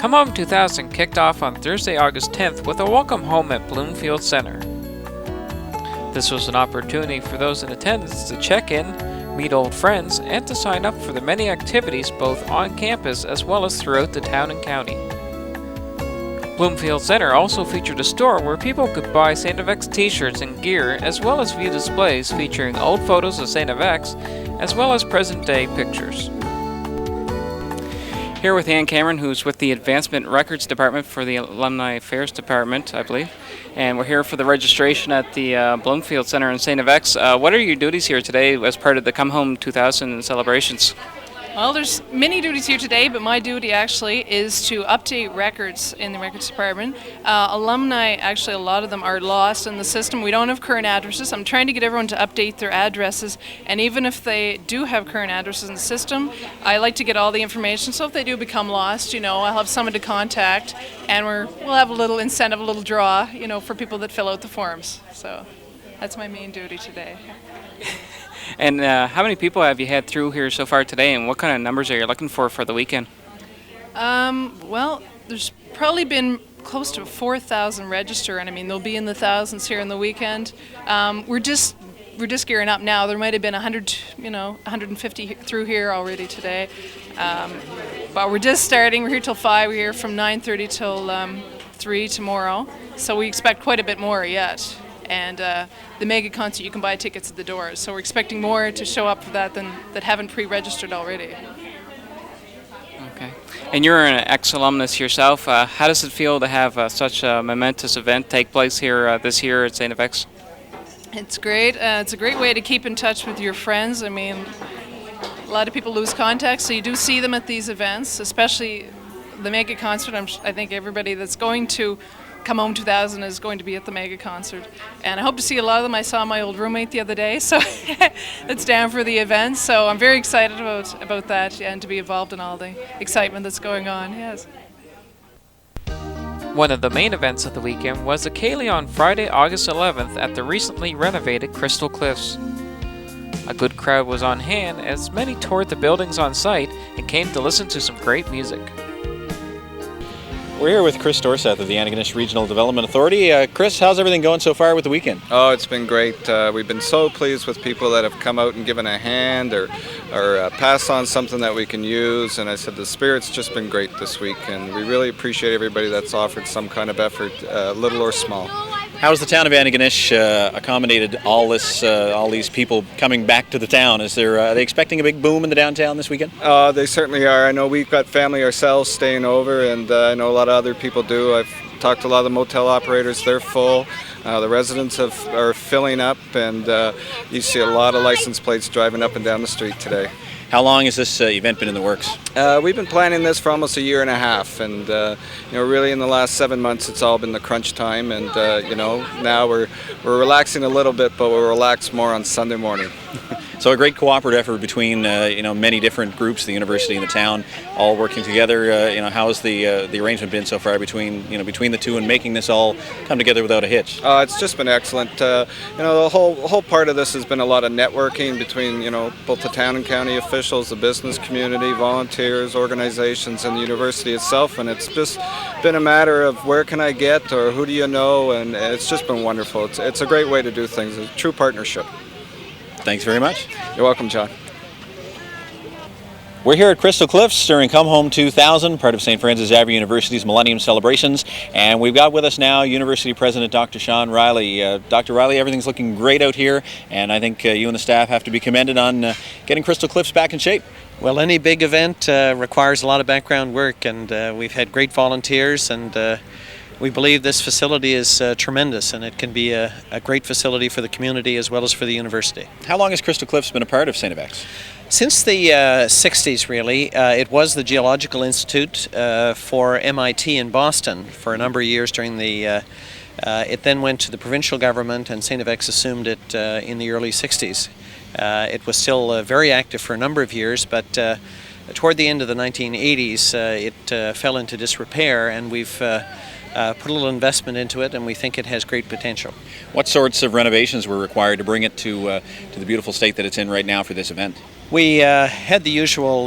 Come Home 2000 kicked off on Thursday, August 10th with a welcome home at Bloomfield Center. This was an opportunity for those in attendance to check in, meet old friends, and to sign up for the many activities both on campus as well as throughout the town and county. Bloomfield Center also featured a store where people could buy StFX t-shirts and gear, as well as view displays featuring old photos of StFX, as well as present-day pictures. Here with Ann Cameron, who's with the Advancement Records Department for the Alumni Affairs Department, I believe. And we're here for the registration at the Bloomfield Center in StFX. What are your duties here today as part of the Come Home 2000 celebrations? Well, there's many duties here today, but my duty actually is to update records in the records department. Alumni, actually a lot of them are lost in the system. We don't have current addresses. I'm trying to get everyone to update their addresses, and even if they do have current addresses in the system, I like to get all the information, so if they do become lost, I'll have someone to contact, and we'll have a little incentive, a little draw, for people that fill out the forms. So that's my main duty today. And how many people have you had through here so far today, and what kind of numbers are you looking for the weekend? Well, there's probably been close to 4,000 register, and they'll be in the thousands here in the weekend. We're just gearing up now. There might have been 150 through here already today, but we're just starting. We're here till 5. We're here from 9:30 till 3 tomorrow, so we expect quite a bit more yet. And the mega concert, you can buy tickets at the doors. So we're expecting more to show up for that that haven't pre-registered already. Okay. And you're an ex-alumnus yourself. How does it feel to have such a momentous event take place here this year at StFX? It's great. It's a great way to keep in touch with your friends. A lot of people lose contact, so you do see them at these events, especially the mega concert. I think everybody that's going to Come Home 2000 is going to be at the mega concert, and I hope to see a lot of them. I saw my old roommate the other day, so it's down for the event. So I'm very excited about that and to be involved in all the excitement that's going on. Yes. One of the main events of the weekend was a ceilidh on Friday, August 11th at the recently renovated Crystal Cliffs. A good crowd was on hand as many toured the buildings on site and came to listen to some great music. We're here with Chris Dorseth of the Antigonish Regional Development Authority. Chris, how's everything going so far with the weekend? Oh, it's been great. We've been so pleased with people that have come out and given a hand or passed on something that we can use. And I said the spirit's just been great this week, and we really appreciate everybody that's offered some kind of effort, little or small. How has the town of Antigonish accommodated all these people coming back to the town? Are they expecting a big boom in the downtown this weekend? They certainly are. I know we've got family ourselves staying over, and I know a lot of other people do. I've talked to a lot of the motel operators. They're full. The residents are filling up, and you see a lot of license plates driving up and down the street today. How long has this event been in the works? We've been planning this for almost a year and a half, and really in the last 7 months it's all been the crunch time, and now we're relaxing a little bit, but we'll relax more on Sunday morning. So a great cooperative effort between many different groups, the university and the town, all working together. How has the arrangement been so far between the two and making this all come together without a hitch? It's just been excellent. The whole part of this has been a lot of networking between both the town and county officials, the business community, volunteers, organizations, and the university itself. And it's just been a matter of where can I get or who do you know, and it's just been wonderful. It's a great way to do things. It's a true partnership. Thanks very much. You're welcome, John. We're here at Crystal Cliffs during Come Home 2000, part of St. Francis Xavier University's Millennium Celebrations. And we've got with us now University President Dr. Sean Riley. Dr. Riley, everything's looking great out here, and I think you and the staff have to be commended on getting Crystal Cliffs back in shape. Well, any big event requires a lot of background work, and we've had great volunteers, and we believe this facility is tremendous, and it can be a great facility for the community as well as for the university. How long has Crystal Cliffs been a part of StFX? Since the 60s, really. It was the Geological Institute for MIT in Boston for a number of years during the... it then went to the provincial government, and StFX assumed it in the early 60s. It was still very active for a number of years, but toward the end of the 1980s, it fell into disrepair, and we've put a little investment into it, and we think it has great potential. What sorts of renovations were required to bring it to the beautiful state that it's in right now for this event? We had the usual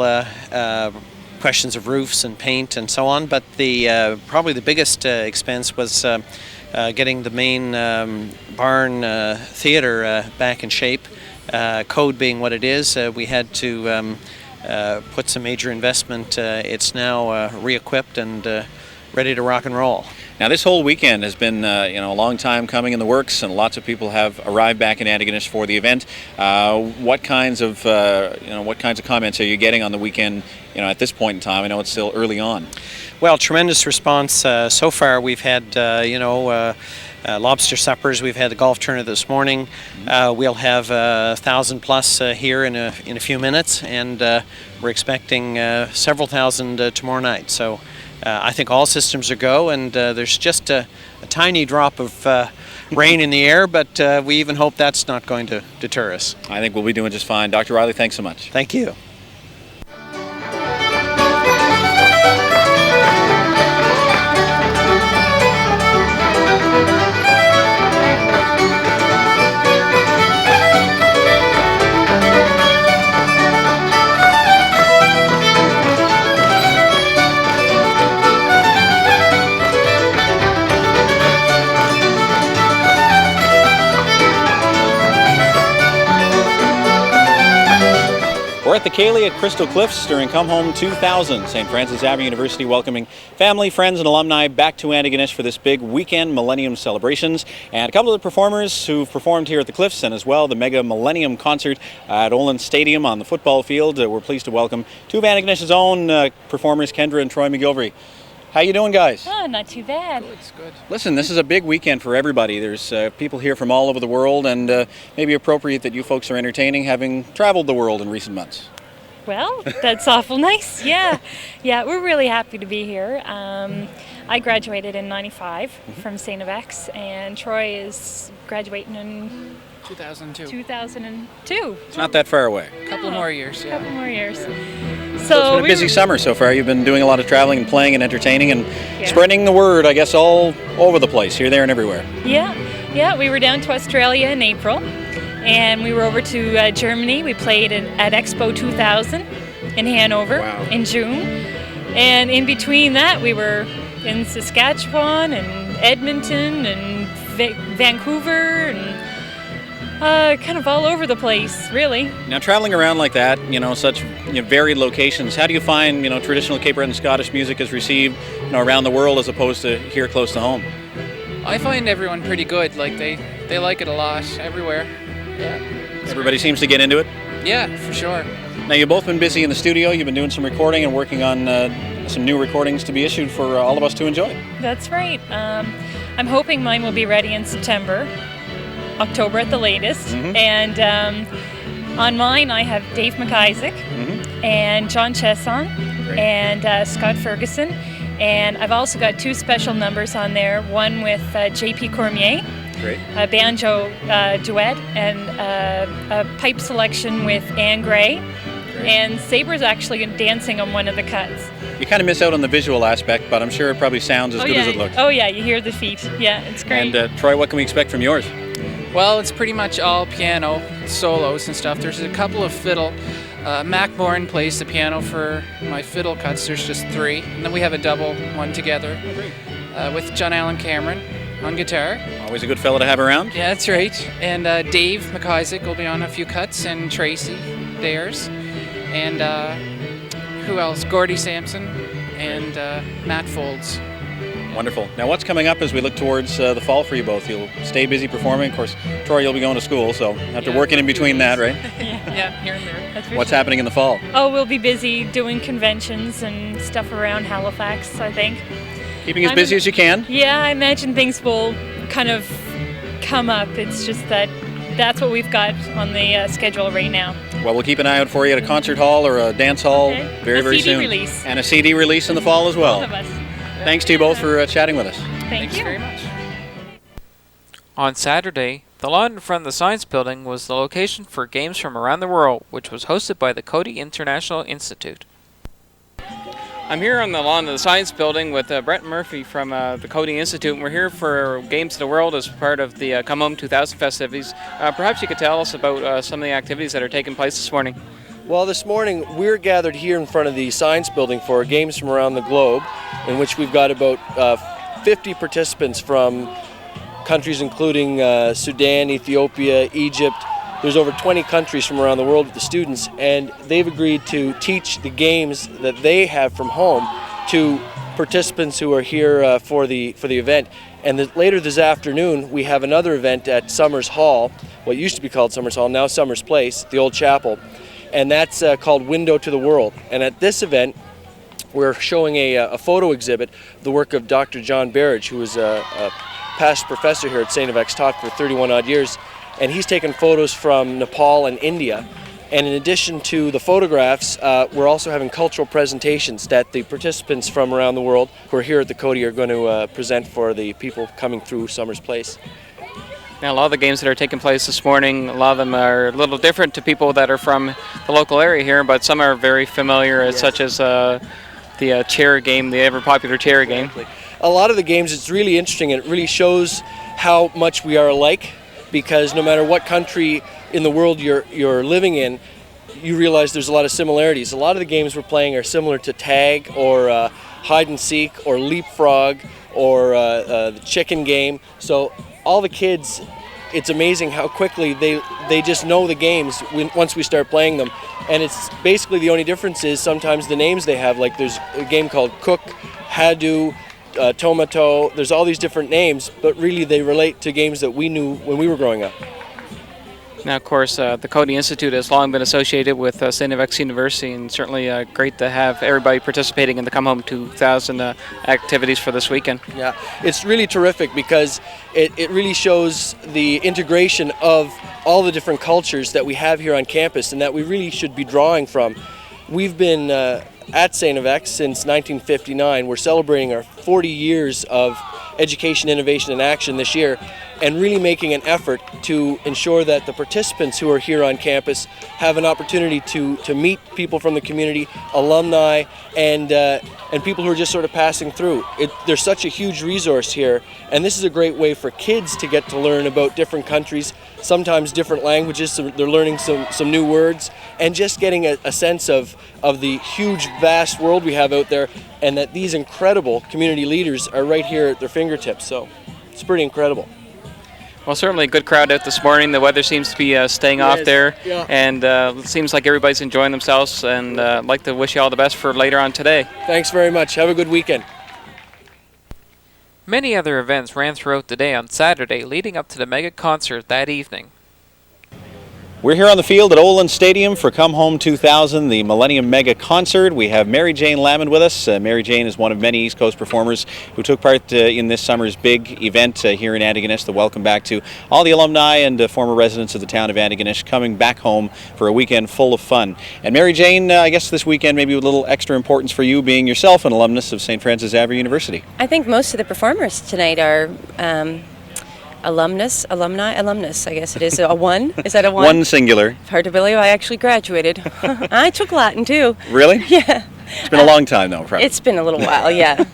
questions of roofs and paint and so on. But the probably the biggest expense was getting the main barn theater back in shape. Code being what it is, we had to put some major investment. It's now re-equipped and ready to rock and roll. Now, this whole weekend has been a long time coming in the works, and lots of people have arrived back in Antigonish for the event. What kinds of comments are you getting on the weekend? At this point in time, I know it's still early on. Well, tremendous response so far. We've had lobster suppers. We've had the golf tournament this morning. We'll have 1,000 plus here in a few minutes, and we're expecting several thousand tomorrow night. So I think all systems are go, and there's just a tiny drop of rain in the air, but we even hope that's not going to deter us. I think we'll be doing just fine. Dr. Riley, thanks so much. Thank you. We're at the Cayley at Crystal Cliffs during Come Home 2000. St. Francis Xavier University welcoming family, friends, and alumni back to Antigonish for this big weekend Millennium celebrations. And a couple of the performers who've performed here at the Cliffs, and as well the Mega Millennium concert at Olin Stadium on the football field. We're pleased to welcome two of Antigonish's own performers, Kendra and Troy McGilvery. How you doing, guys? Oh, not too bad. It's good. Listen, this is a big weekend for everybody. There's people here from all over the world, and maybe appropriate that you folks are entertaining, having traveled the world in recent months. Well, that's awful nice. Yeah, we're really happy to be here. I graduated in '95 from StFX, and Troy is graduating in 2002. 2002. It's not that far away. A couple more years, yeah. Couple more years. So it's been a busy summer so far. You've been doing a lot of traveling and playing and entertaining and spreading the word, I guess, all over the place, here, there, and everywhere. Yeah. We were down to Australia in April, and we were over to Germany. We played at Expo 2000 in Hanover in June. And in between that, we were in Saskatchewan and Edmonton and Vancouver and kind of all over the place, really. Now, traveling around like that, such varied locations, how do you find, traditional Cape Breton Scottish music is received, around the world as opposed to here close to home? I find everyone pretty good. Like they like it a lot everywhere. Yeah. Everybody seems to get into it? Yeah, for sure. Now, you've both been busy in the studio. You've been doing some recording and working on some new recordings to be issued for all of us to enjoy. That's right. I'm hoping mine will be ready in September, October at the latest. And on mine, I have Dave McIsaac and John Chesson and Scott Ferguson. And I've also got two special numbers on there, one with J.P. Cormier, a banjo duet, and a pipe selection with Anne Gray. And Saber's actually dancing on one of the cuts. You kind of miss out on the visual aspect, but I'm sure it probably sounds as good as it looks. Oh yeah, you hear the feet. Yeah, it's great. And Troy, what can we expect from yours? Well, it's pretty much all piano solos and stuff. There's a couple of fiddle. Mac Bourne plays the piano for my fiddle cuts. There's just three. And then we have a double one together with John Allen Cameron on guitar. Always a good fellow to have around. Yeah, that's right. And Dave McIsaac will be on a few cuts, and Tracy Dares. And who else? Gordy Sampson and Matt Folds. Wonderful. Now, what's coming up as we look towards the fall for you both? You'll stay busy performing. Of course, Troy, you'll be going to school, so have to work in between that, right? Yeah, here and there. That's What's happening in the fall? Oh, we'll be busy doing conventions and stuff around Halifax, I think. Keeping as busy as you can? Yeah, I imagine things will kind of come up. It's just that's what we've got on the schedule right now. Well, we'll keep an eye out for you at a concert hall or a dance hall very soon. A CD release. And a CD release in the fall as well. Both of us. Thanks to you both for chatting with us. Thanks very much. On Saturday, the lawn in front of the Science Building was the location for games from around the world, which was hosted by the Coady International Institute. I'm here on the lawn of the Science Building with Brent Murphy from the Coady Institute, and we're here for Games of the World as part of the Come Home 2000 festivities. Perhaps you could tell us about some of the activities that are taking place this morning. Well, this morning we're gathered here in front of the Science Building for games from around the globe, in which we've got about 50 participants from countries including Sudan, Ethiopia, Egypt. There's over 20 countries from around the world with the students, and they've agreed to teach the games that they have from home to participants who are here for the event. And later this afternoon we have another event at Summers Hall, what used to be called Summers Hall, now Summers Place, the old chapel. And that's called Window to the World. And at this event, we're showing a photo exhibit, the work of Dr. John Berridge, who is a past professor here at StFX, taught for 31 odd years. And he's taken photos from Nepal and India. And in addition to the photographs, we're also having cultural presentations that the participants from around the world who are here at the Cody are going to present for the people coming through Summers Place. Now, a lot of the games that are taking place this morning, a lot of them are a little different to people that are from the local area here, but some are very familiar, yes, such as the chair game, the ever-popular chair game. A lot of the games, it's really interesting, and it really shows how much we are alike, because no matter what country in the world you're living in, you realize there's a lot of similarities. A lot of the games we're playing are similar to tag or hide and seek or leapfrog or the chicken game. So all the kids, it's amazing how quickly they just know the games once we start playing them. And it's basically the only difference is sometimes the names they have, like there's a game called Cook, Hadu, Tomato, there's all these different names, but really they relate to games that we knew when we were growing up. Now, of course, the Cody Institute has long been associated with StFX University, and certainly great to have everybody participating in the Come Home 2000 activities for this weekend. Yeah, it's really terrific because it really shows the integration of all the different cultures that we have here on campus and that we really should be drawing from. We've been at StFX since 1959. We're celebrating our 40 years of education, innovation, and action this year, and really making an effort to ensure that the participants who are here on campus have an opportunity to meet people from the community, alumni, and people who are just sort of passing through. There's such a huge resource here, and this is a great way for kids to get to learn about different countries, sometimes different languages, so they're learning some new words, and just getting a sense of the huge, vast world we have out there, and that these incredible community leaders are right here at their fingertips. So it's pretty incredible. Well, certainly a good crowd out this morning. The weather seems to be staying off there, yeah, and it seems like everybody's enjoying themselves, and I'd like to wish you all the best for later on today. Thanks very much. Have a good weekend. Many other events ran throughout the day on Saturday, leading up to the mega concert that evening. We're here on the field at Olin Stadium for Come Home 2000, the Millennium Mega Concert. We have Mary Jane Lamond with us. Mary Jane is one of many East Coast performers who took part in this summer's big event here in Antigonish, the welcome back to all the alumni and former residents of the town of Antigonish coming back home for a weekend full of fun. And Mary Jane, I guess this weekend maybe with a little extra importance for you, being yourself an alumnus of St. Francis Xavier University. I think most of the performers tonight are alumni, I guess it is. A one? Is that a one? One singular. Hard to believe I actually graduated. I took Latin too. Really? Yeah. It's been a long time though, probably. It's been a little while, yeah.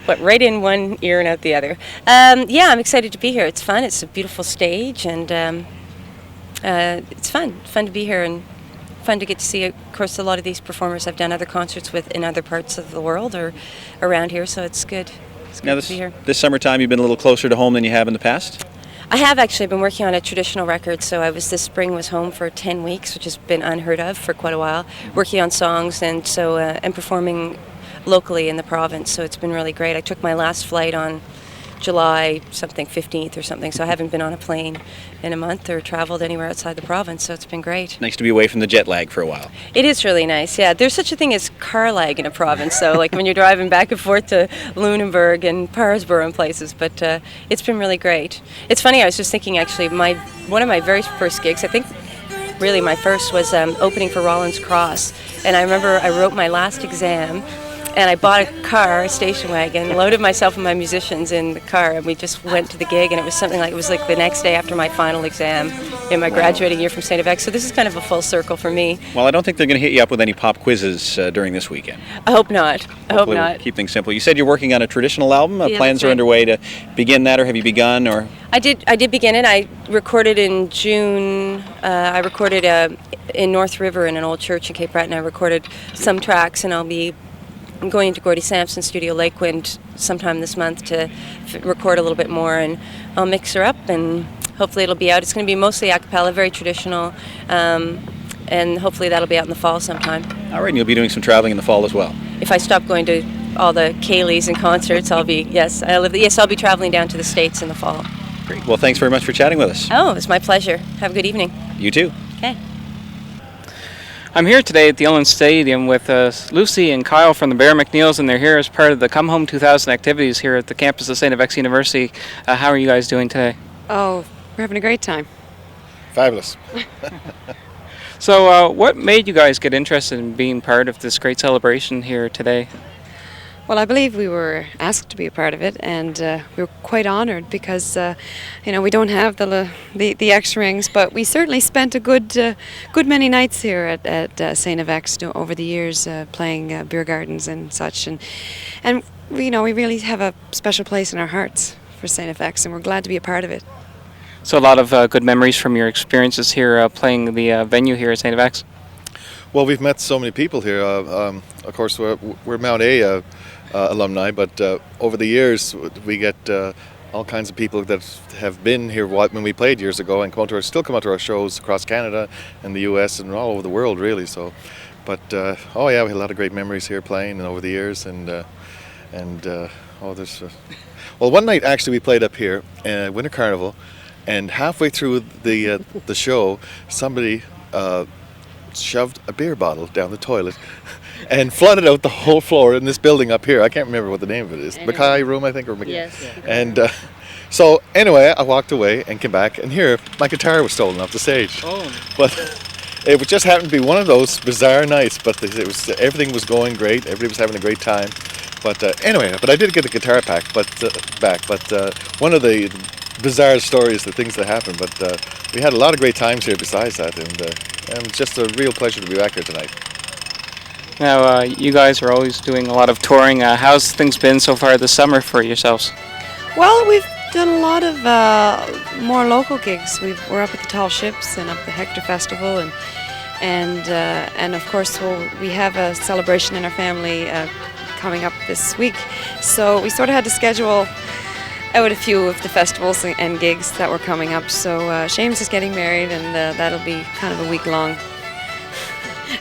But right in one ear and out the other. Yeah, I'm excited to be here. It's fun. It's a beautiful stage, and it's fun. Fun to be here and fun to get to see, of course, a lot of these performers I've done other concerts with in other parts of the world or around here, so it's good. Now this summertime you've been a little closer to home than you have in the past? I have actually been working on a traditional record, so this spring was home for 10 weeks, which has been unheard of for quite a while, working on songs and performing locally in the province, so it's been really great. I took my last flight on July 15th or something, so I haven't been on a plane in a month or traveled anywhere outside the province, so it's been great. Nice to be away from the jet lag for a while. It is really nice, yeah. There's such a thing as car lag in a province, so like when you're driving back and forth to Lunenburg and Parsborough and places, but it's been really great. It's funny, I was just thinking actually, one of my very first gigs, I think really my first was opening for Rollins Cross, and I remember I wrote my last exam and I bought a car, a station wagon, loaded myself and my musicians in the car, and we just went to the gig, and it was something like, it was like the next day after my final exam in my graduating year from StFX, so this is kind of a full circle for me. Well, I don't think they're going to hit you up with any pop quizzes during this weekend. I hope not. I hope Hopefully not. We'll keep things simple. You said you're working on a traditional album. Yeah, Plans that's are right. underway to begin that, or have you begun? Or I did begin it. I recorded in June. I recorded in North River in an old church in Cape Breton. I recorded some tracks, and I'll be going to Gordie Sampson's studio, Lakewind, sometime this month to record a little bit more, and I'll mix her up, and hopefully it'll be out. It's going to be mostly a cappella, very traditional, and hopefully that'll be out in the fall sometime. all right, and you'll be doing some traveling in the fall as well. If I stop going to all the Kayleys and concerts, I'll be I'll be traveling down to the States in the fall. Great. Well, thanks very much for chatting with us. Oh, it's my pleasure. Have a good evening. You too. Okay. I'm here today at the Ellen Stadium with Lucy and Kyle from the Bear McNeils, and they're here as part of the Come Home 2000 activities here at the campus of StFX University. How are you guys doing today? Oh, we're having a great time. Fabulous. So what made you guys get interested in being part of this great celebration here today? Well, I believe we were asked to be a part of it, and we were quite honored because, we don't have the X rings, but we certainly spent a good many nights here at StFX over the years, playing beer gardens and such, and we really have a special place in our hearts for StFX, and we're glad to be a part of it. So a lot of good memories from your experiences here playing the venue here at StFX. Well, we've met so many people here. Of course, we're Mount A alumni, but over the years we get all kinds of people that have been here when we played years ago and still come out to our shows across Canada and the U.S. and all over the world, really. So, but we had a lot of great memories here playing and over the years, well, one night actually we played up here Winter Carnival, and halfway through the show, somebody shoved a beer bottle down the toilet and flooded out the whole floor in this building up here. I can't remember what the name of it is. Mackay Room, I think, or Yes. And so anyway, I walked away and came back, and here my guitar was stolen off the stage. Oh. But it just happened to be one of those bizarre nights. But everything was going great. Everybody was having a great time. But anyway, I did get the guitar back. But one of the bizarre stories, the things that happened. But we had a lot of great times here besides that, and it's just a real pleasure to be back here tonight. Now, you guys are always doing a lot of touring. How's things been so far this summer for yourselves? Well, we've done a lot of more local gigs. We're up at the Tall Ships and up the Hector Festival, and of course we have a celebration in our family coming up this week. So we sort of had to schedule out a few of the festivals and gigs that were coming up. So Seamus is getting married, and that'll be kind of a week-long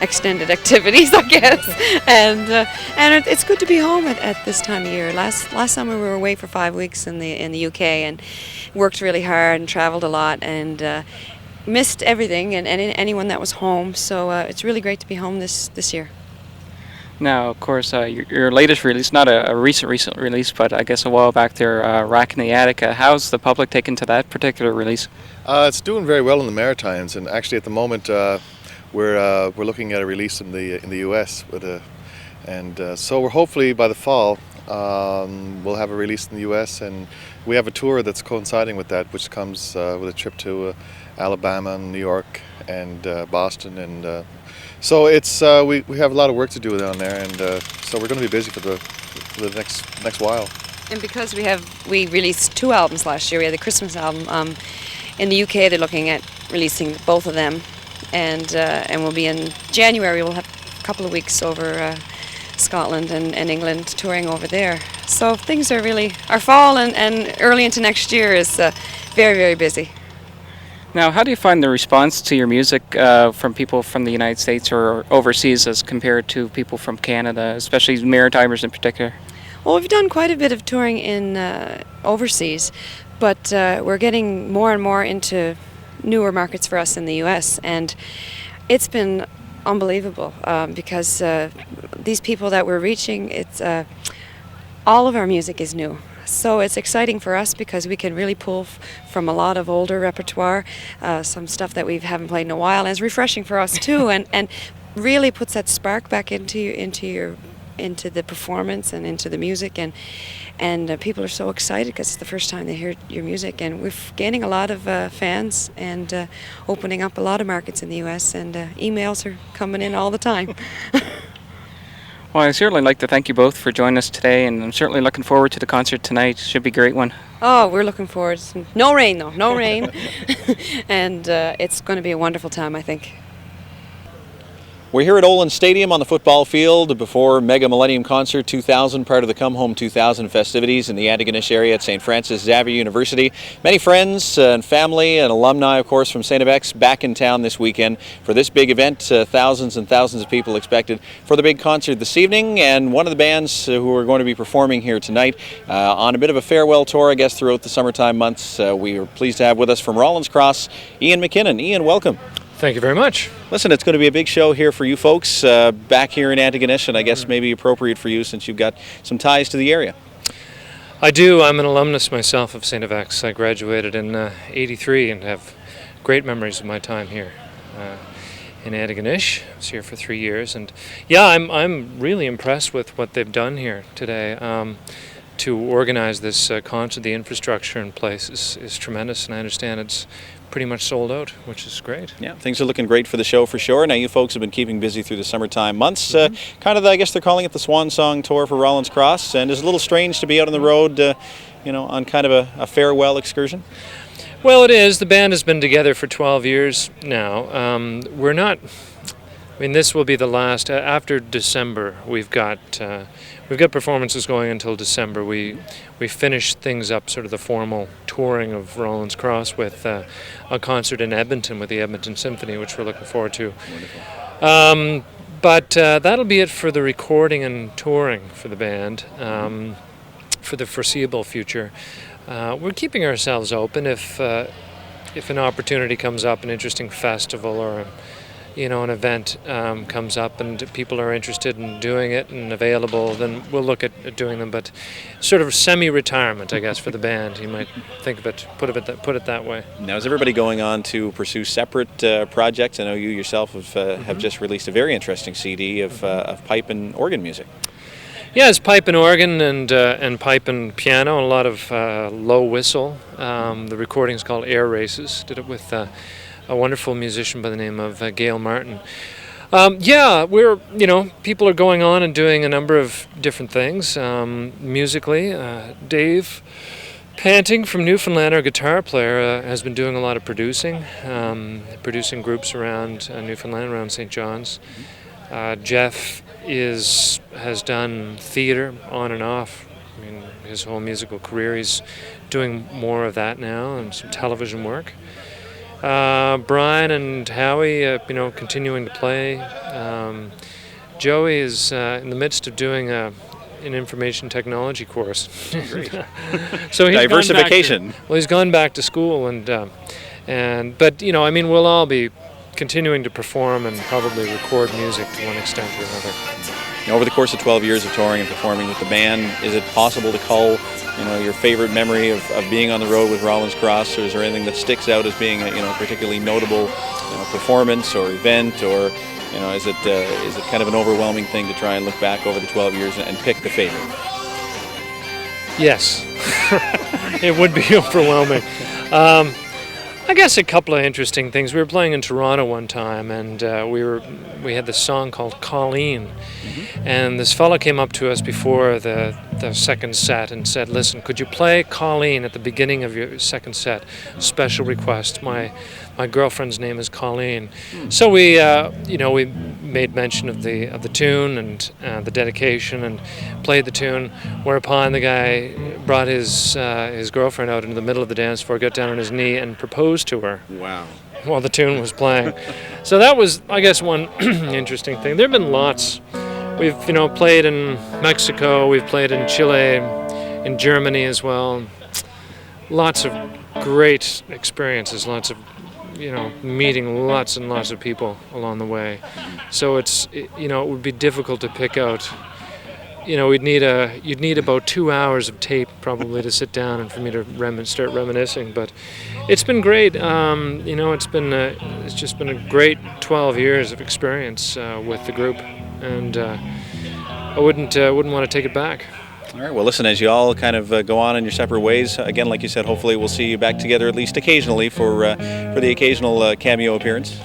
extended activities, I guess. And it's good to be home at this time of year. Last summer we were away for 5 weeks in the UK and worked really hard and traveled a lot and missed everything and anyone that was home. So it's really great to be home this year. Now, of course, your latest release, not a recent release, but I guess a while back there, Rack in the Attic. How's the public taken to that particular release? It's doing very well in the Maritimes, and actually at the moment we're looking at a release in the U.S. So we're hopefully by the fall we'll have a release in the U.S. and we have a tour that's coinciding with that, which comes with a trip to Alabama and New York and Boston, and so it's we have a lot of work to do down there, and so we're going to be busy for the next while. And because we released 2 albums last year, we had the Christmas album. In the UK, they're looking at releasing both of them, and we'll be in January. We'll have a couple of weeks over Scotland and England touring over there. So things are really, our fall and early into next year is very, very busy. Now, how do you find the response to your music from people from the United States or overseas as compared to people from Canada, especially Maritimers in particular? Well, we've done quite a bit of touring in overseas, but we're getting more and more into newer markets for us in the US, and it's been unbelievable because these people that we're reaching, it's all of our music is new. So it's exciting for us because we can really pull from a lot of older repertoire, some stuff that we haven't played in a while, and it's refreshing for us too, and really puts that spark back into your into the performance and into the music, and people are so excited because it's the first time they hear your music, and we're gaining a lot of fans and opening up a lot of markets in the U.S. and emails are coming in all the time. Well, I'd certainly like to thank you both for joining us today, and I'm certainly looking forward to the concert tonight. Should be a great one. Oh, we're looking forward. No rain, though. No rain. And it's going to be a wonderful time, I think. We're here at Olin Stadium on the football field before Mega Millennium Concert 2000, part of the Come Home 2000 festivities in the Antigonish area at St. Francis Xavier University. Many friends and family and alumni, of course, from StFX back in town this weekend for this big event. Thousands and thousands of people expected for the big concert this evening. And one of the bands who are going to be performing here tonight on a bit of a farewell tour, I guess, throughout the summertime months. We are pleased to have with us from Rollins Cross, Ian McKinnon. Ian, welcome. Thank you very much. Listen, it's going to be a big show here for you folks back here in Antigonish, and I guess maybe appropriate for you since you've got some ties to the area. I do. I'm an alumnus myself of StFX. I graduated in '83 and have great memories of my time here in Antigonish. I was here for 3 years, and yeah, I'm really impressed with what they've done here today. To organize this concert, the infrastructure in place is tremendous, and I understand it's pretty much sold out, which is great. Yeah, things are looking great for the show for sure. Now you folks have been keeping busy through the summertime months. Kind of, I guess they're calling it the Swan Song Tour for Rollins Cross, and it's a little strange to be out on the road, on kind of a farewell excursion. Well, it is. The band has been together for 12 years now. We're not. I mean, this will be the last. After December, we've got performances going until December. We finish things up, sort of the formal touring of Rollins Cross with a concert in Edmonton with the Edmonton Symphony, which we're looking forward to. But that'll be it for the recording and touring for the band for the foreseeable future. We're keeping ourselves open if an opportunity comes up, an interesting festival or an event comes up and people are interested in doing it and available, then we'll look at doing them. But sort of semi-retirement, I guess, for the band. You might think of it, put it that way. Now, is everybody going on to pursue separate projects? I know you yourself have just released a very interesting CD of pipe and organ music. Yeah, it's pipe and organ and pipe and piano and a lot of low whistle. The recording's called Air Races. Did it with a wonderful musician by the name of Gail Martin. We're, people are going on and doing a number of different things musically. Dave Panting from Newfoundland, our guitar player, has been doing a lot of producing groups around Newfoundland, around St. John's. Jeff has done theater on and off. I mean, his whole musical career. He's doing more of that now and some television work. Brian and Howie, continuing to play. Joey is in the midst of doing an information technology course. Great. So he's diversification. He's gone back to school, but we'll all be continuing to perform and probably record music to one extent or another. Now, over the course of 12 years of touring and performing with the band, is it possible to call your favorite memory of being on the road with Rollins Cross, or is there anything that sticks out as being a particularly notable performance or event, or is it kind of an overwhelming thing to try and look back over the 12 years and pick the favorite? Yes, it would be overwhelming. I guess a couple of interesting things. We were playing in Toronto one time, and we had this song called Colleen, and this fellow came up to us before the second set and said, "Listen, could you play Colleen at the beginning of your second set? Special request. My girlfriend's name is Colleen." So we made mention of the tune and the dedication and played the tune. Whereupon the guy brought his girlfriend out into the middle of the dance floor, got down on his knee, and proposed to her. Wow. While the tune was playing. So that was, I guess, one interesting thing. There have been lots. We've played in Mexico, we've played in Chile, in Germany as well. Lots of great experiences, lots of meeting lots and lots of people along the way. So it would be difficult to pick out. You'd need about 2 hours of tape probably to sit down and for me to start reminiscing. But it's been great. It's just been a great 12 years of experience with the group, and I wouldn't want to take it back. All right, well listen, as you all kind of go on in your separate ways, again, like you said, hopefully we'll see you back together at least occasionally for the occasional cameo appearance.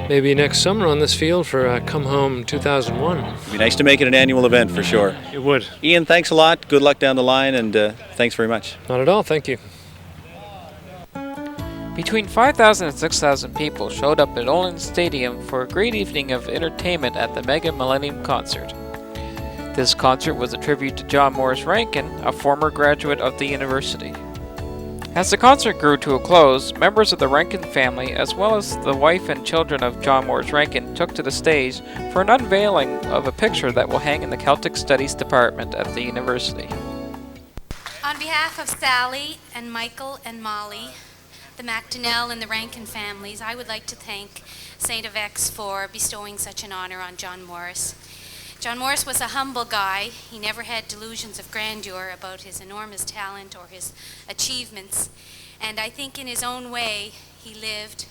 Maybe next summer on this field for Come Home 2001. It'd be nice to make it an annual event for sure. It would. Ian, thanks a lot. Good luck down the line, and thanks very much. Not at all, thank you. Between 5,000 and 6,000 people showed up at Olin Stadium for a great evening of entertainment at the Mega Millennium Concert. This concert was a tribute to John Morris Rankin, a former graduate of the university. As the concert grew to a close, members of the Rankin family, as well as the wife and children of John Morris Rankin, took to the stage for an unveiling of a picture that will hang in the Celtic Studies department at the university. On behalf of Sally and Michael and Molly, the MacDonnell and the Rankin families, I would like to thank StFX for bestowing such an honor on John Morris. John Morris was a humble guy. He never had delusions of grandeur about his enormous talent or his achievements. And I think in his own way, he lived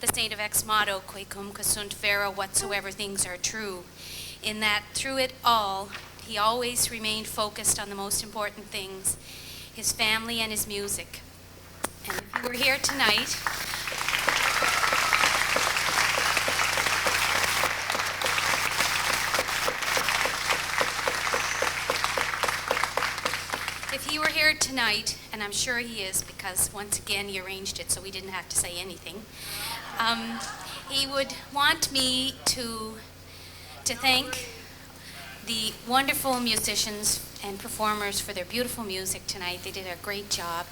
the StFX motto, Quae cum sunt vero, whatsoever things are true. In that through it all, he always remained focused on the most important things, his family and his music. And if you were here tonight, and I'm sure he is because once again he arranged it so we didn't have to say anything, he would want me to thank the wonderful musicians and performers for their beautiful music tonight. They did a great job.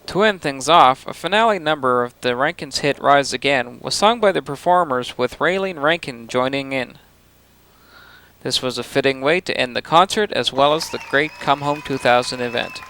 To end things off, a finale number of the Rankins' hit Rise Again was sung by the performers with Raylene Rankin joining in. This was a fitting way to end the concert as well as the great Come Home 2000 event.